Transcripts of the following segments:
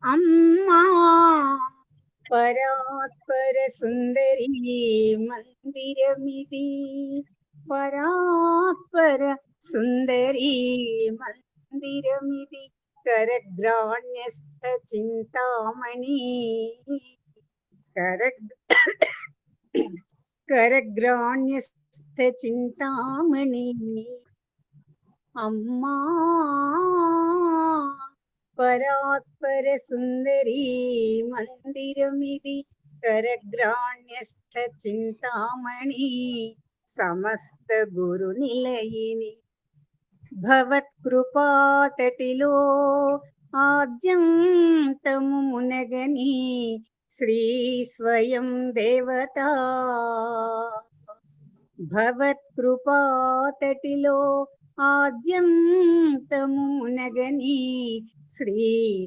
అమ్మా పరాత్పర సుందరి మందిరమిది, పరాత్పర సుందరి మందిరమిది, కరగ్రాణ్యస్థ చింతామణి, కరగ్రాణ్యస్థ చింతామణి. అమ్మా పరాత్పర సుందరి మందిరమిది, కరగ్రాణ్యస్థ చింతామణి, సమస్త గురు నిలయిని, భవత్కృపాతటిలో ఆద్యంతము మునగని శ్రీ స్వయం దేవత, భవత్కృపాతటిలో ఆద్యంతము మునగని శ్రీ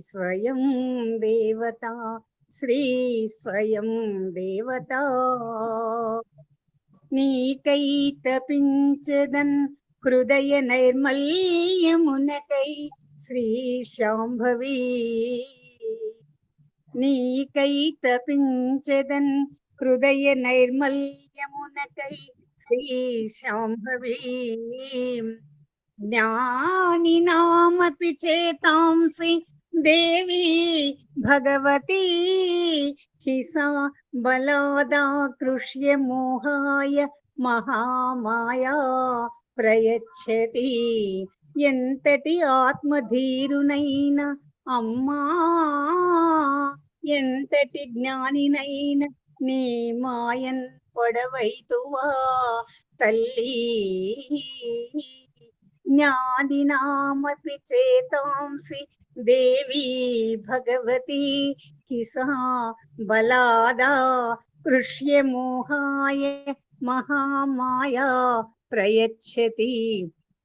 స్వయం దేవత, శ్రీ స్వయం దేవత. నీకై తపించదన్ హృదయ నైర్మల్యమునకై శ్రీ శాంభవి, నీకై తపించదన్ హృదయ నైర్మల్యమునకై శ్రీ శాంభవి. జ్ఞాని నామపి చేతాంసి దేవి భగవతి, హిసా బలాదాకృష్య మోహాయ మహామాయా ప్రయచ్చతి. ఎంతటి ఆత్మధీరునైన అమ్మా, ఎంతటి జ్ఞానినైన నీ మాయన్ పొడవైతువా తల్లి. జ్ఞానినామపి చేతాంసి దేవి భగవతి, కిసా బలాదా కృష్య మోహాయ మహామాయా ప్రయచ్చతి.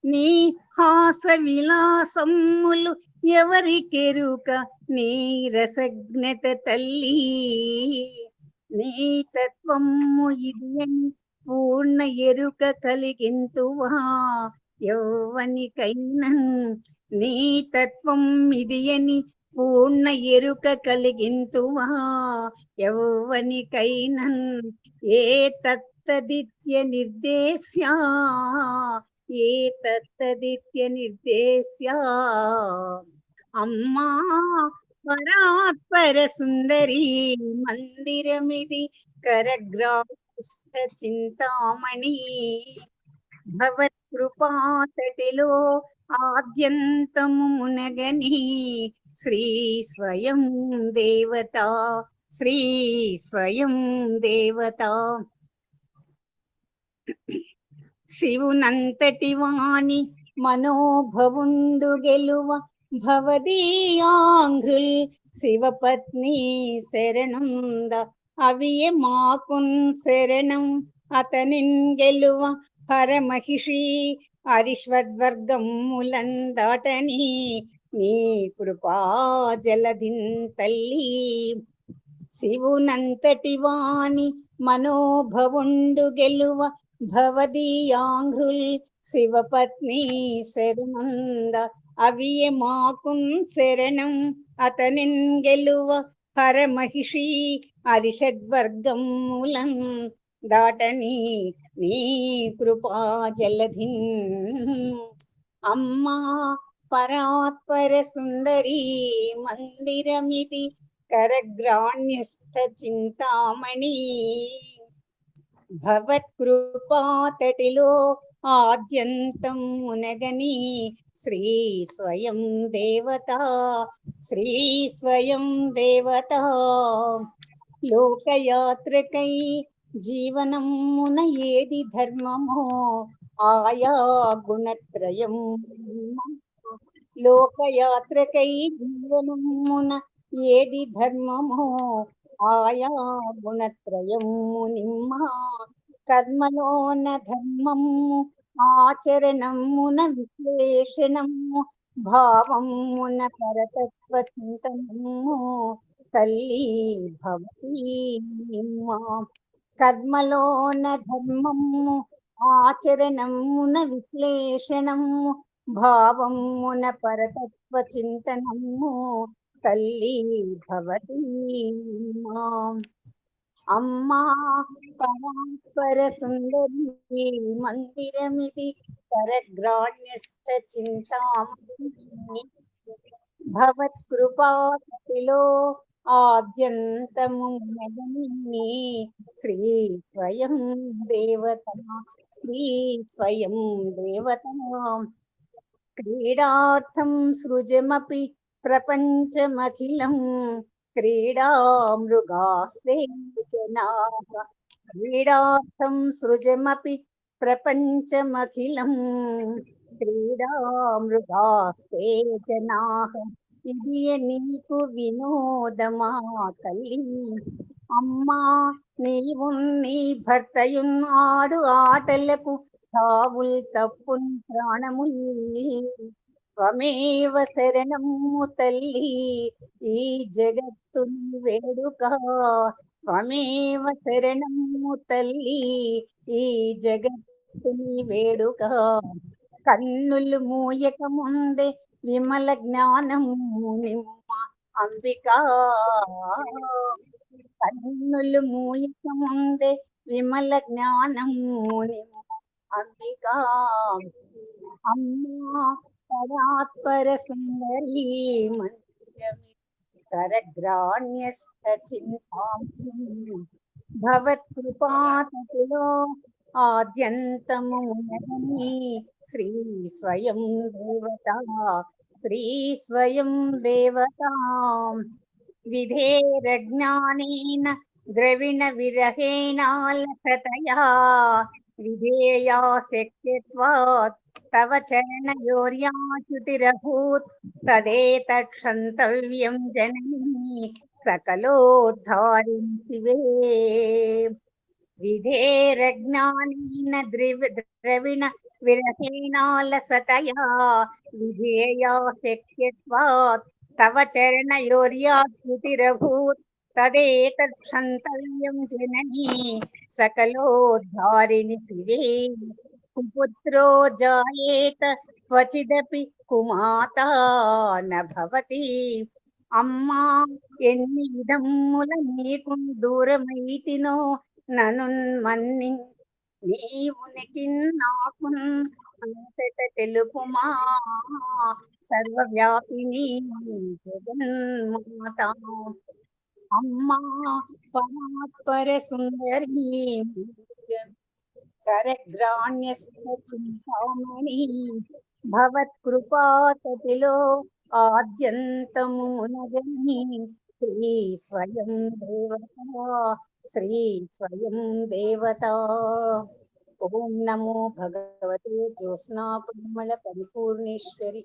నీ హాస విలాసములు ఎవరికెరుక నీ రసజ్ఞత తల్లి. నీ తత్వము ఇది పూర్ణ ఎరుక కలిగింతువా యౌవనికైనన్. నీ తత్వం ఇది అని పూర్ణ ఎరుక కలిగింతువా యౌవనికైనన్. ఏ తత్తదిత్య నిర్దేశ్య, ఏ తత్తదిత్య నిర్దేశ్య. అమ్మా పరాత్పర సుందరి మందిరమిది, కరగ్రాస్థ చింతామణి, భవత్కృపాతటిలో ఆద్యంతము మునగని శ్రీ స్వయం దేవత, శ్రీ స్వయం దేవత. శివునంతటి వాణి మనోభవుండు గెలువ భవదీయాంఘ్రుల్ శివపత్ని శరణంద. అవియ మాకున్ శరణం అతనిన్ గెలువ హరమహిషి అరిష్వద్వర్గములం దాటని నీ కృపా జలధిన్ తల్లి. శివునంతటి వాణి మనోభవుండు గెలువ భవదీయాంఘ్రుల్ శివపత్ని శరణంద. అవియ మాకున్ శరణం అతనిన్ గెలువ హరమహిషి అరిషడ్వర్గములం దాటని నీ కృపా జలధిన్. అమ్మా పరాత్పర సుందరి మందిరమిది, కరగ్రాణ్యస్థ చింతామణి, భవత్కృపాతటిలో ఆద్యంతం మునగని శ్రీ స్వయం దేవత, శ్రీ స్వయం దేవత. లోకయాత్రకై జీవనమున ఏది ధర్మమో ఆయా గుణత్రయం. లోకయాత్రకై జీవనమున ఏది ధర్మమో ఆయా గుణత్రయము నిమ్మ. కర్మలోన ధర్మము ఆచరణమున విశ్లేషణము, భావమున పరతత్వ చింతనము తల్లి భవతి నిమ్మ. కర్మలోన ధర్మము ఆచరణమున విశ్లేషణము, భావమున పరతత్వ చింతనము తల్లి భవతి మా అమ్మా పరాత్పర సుందరి మందిరమిది పరగ్రాణ్యస్థ చింతామణి భవత్కృపాకటిలో ఆద్యంతము మెదని శ్రీ స్వయం దేవత శ్రీ స్వయం దేవత క్రీడార్థం సృజమపి ప్రపంచమఖిలం క్రీడామృగాస్తే జనాః క్రీడార్థం సృజమపి ప్రపంచమఖిలం క్రీడామృగాస్తే జనాః ఇది నీకు వినోదమా తల్లి అమ్మా నీవు నీ భర్తయున్ ఆడు ఆటలకు తావుల్ తప్పున్ ప్రాణముల్ త్వమేవ శరణము తల్లి ఈ జగత్తు వేడుక త్వమేవ శరణము తల్లి ఈ జగత్తు వేడుక కన్నులు మూయక ముందే విమల జ్ఞానము నిమ్మ అంబికా కన్నులు మూయక ముందే విమల జ్ఞానము నిమ్మ అంబికా అమ్మా పరాత్పర సుందరీ మందిరమి కరగ్రాణ్యస్థ చింతామణి భవత్కృపాతతిలో ఆద్యంతము ఉన్నదని శ్రీ స్వయం దేవత శ్రీ స్వయం దేవత విధేరజ్ఞానేన ద్రవిణ విరహేణాలసతయా విధేయా శక్యత్వాత్ తవ చరణయోర్యాచ్యుతిరభూత్ తదేతక్షంతవ్యం జననీ సకలోద్ధారిణి శివే విధేరజ్ఞానేన ద్రవిణ విరహేణాలసతయా విధేయా శక్యత్వాత్ తవ చరణయోర్యాచ్యుతిరభూత్ తదేతక్షంతవ్యం జననీ సకలోద్ధారిణి శివే కుపుత్రో జాయేత క్వచిదపి కుమాతా న భవతి అమ్మా ఎన్ని విధముల నీకు దూరమైతినో నను మన్ని నీ ఉనికి నాకు అంతట తెలుపుమా సర్వవ్యాపిని జగన్మాత అమ్మా పరాత్పర సుందరి కరగ్రాణ్యస్థ చింతామణి భవత్కృపాతతిలో ఆద్యంతము నగని శ్రీ స్వయం దేవత శ్రీ స్వయం దేవత ఓం నమో భగవతే జ్యోత్స్నా పరిమళ పరిపూర్ణేశ్వరి